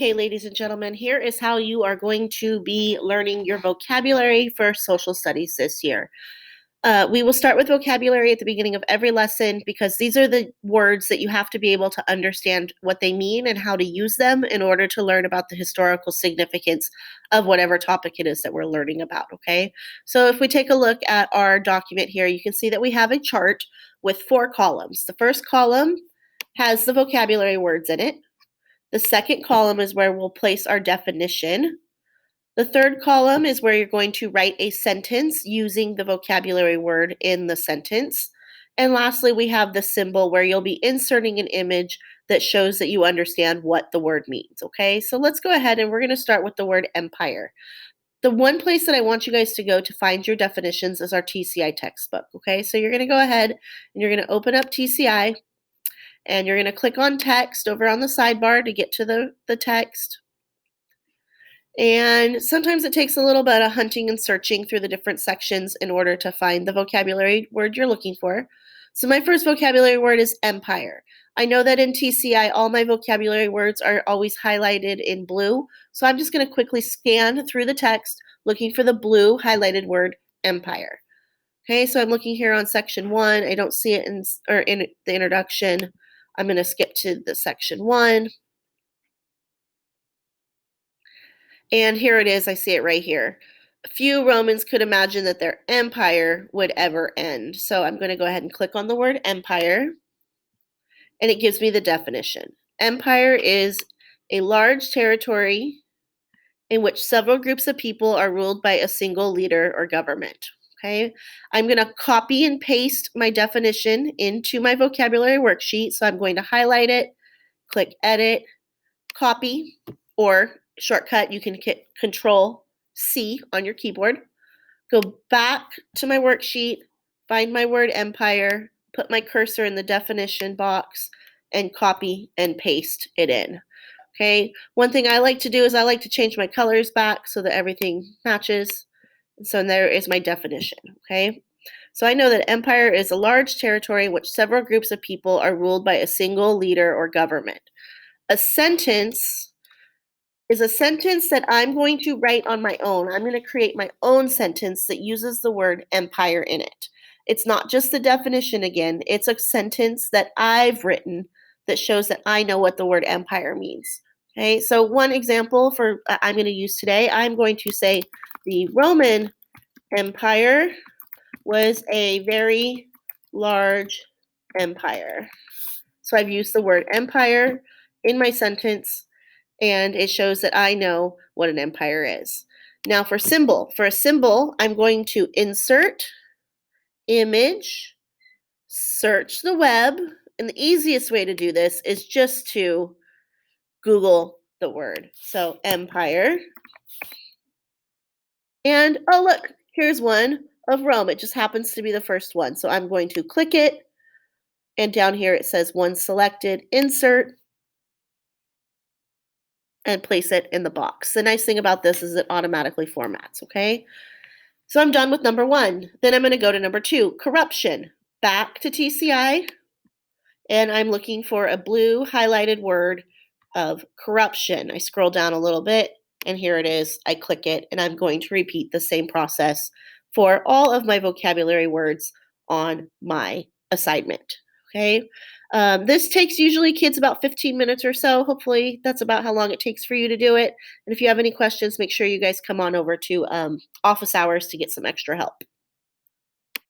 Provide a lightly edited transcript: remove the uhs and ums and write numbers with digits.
Okay, ladies and gentlemen, here is how you are going to be learning your vocabulary for social studies this year. We will start with vocabulary at the beginning of every lesson because these are the words that you have to be able to understand what they mean and how to use them in order to learn about the historical significance of whatever topic it is that we're learning about, okay? So if we take a look at our document here, you can see that we have a chart with 4 columns. The first column has the vocabulary words in it. The second column is where we'll place our definition. The third column is where you're going to write a sentence using the vocabulary word in the sentence. And lastly, we have the symbol where you'll be inserting an image that shows that you understand what the word means, okay? So let's go ahead and we're going to start with the word empire. The one place that I want you guys to go to find your definitions is our TCI textbook, okay? So you're going to go ahead and you're going to open up TCI. And you're going to click on text over on the sidebar to get to the text. And sometimes it takes a little bit of hunting and searching through the different sections in order to find the vocabulary word you're looking for. So my first vocabulary word is empire. I know that in TCI, all my vocabulary words are always highlighted in blue. So I'm just going to quickly scan through the text looking for the blue highlighted word empire. Okay, so I'm looking here on section 1. I don't see it in the introduction. I'm going to skip to the section 1. And here it is. I see it right here. Few Romans could imagine that their empire would ever end. So I'm going to go ahead and click on the word empire. And it gives me the definition. Empire is a large territory in which several groups of people are ruled by a single leader or government. Okay, I'm going to copy and paste my definition into my vocabulary worksheet. So I'm going to highlight it, click edit, copy, or shortcut, you can hit Control C on your keyboard. Go back to my worksheet, find my word empire, put my cursor in the definition box, and copy and paste it in. Okay, one thing I like to do is I like to change my colors back so that everything matches. So there is my definition, okay? So I know that empire is a large territory in which several groups of people are ruled by a single leader or government. A sentence is a sentence that I'm going to write on my own. I'm going to create my own sentence that uses the word empire in it. It's not just the definition again, it's a sentence that I've written that shows that I know what the word empire means. Okay, so one example for I'm going to use today, I'm going to say the Roman Empire was a very large empire. So I've used the word empire in my sentence, and it shows that I know what an empire is. Now for a symbol, I'm going to insert, image, search the web, and the easiest way to do this is just to Google the word. So empire. And oh, look, here's one of Rome. It just happens to be the first one. So I'm going to click it. And down here it says one selected, insert, and place it in the box. The nice thing about this is it automatically formats, okay? So I'm done with number 1. Then I'm going to go to number 2, corruption. Back to TCI. And I'm looking for a blue highlighted word of corruption. I scroll down a little bit. And here it is. I click it, and I'm going to repeat the same process for all of my vocabulary words on my assignment. Okay. This takes usually kids about 15 minutes or so. Hopefully that's about how long it takes for you to do it. And if you have any questions, make sure you guys come on over to office hours to get some extra help.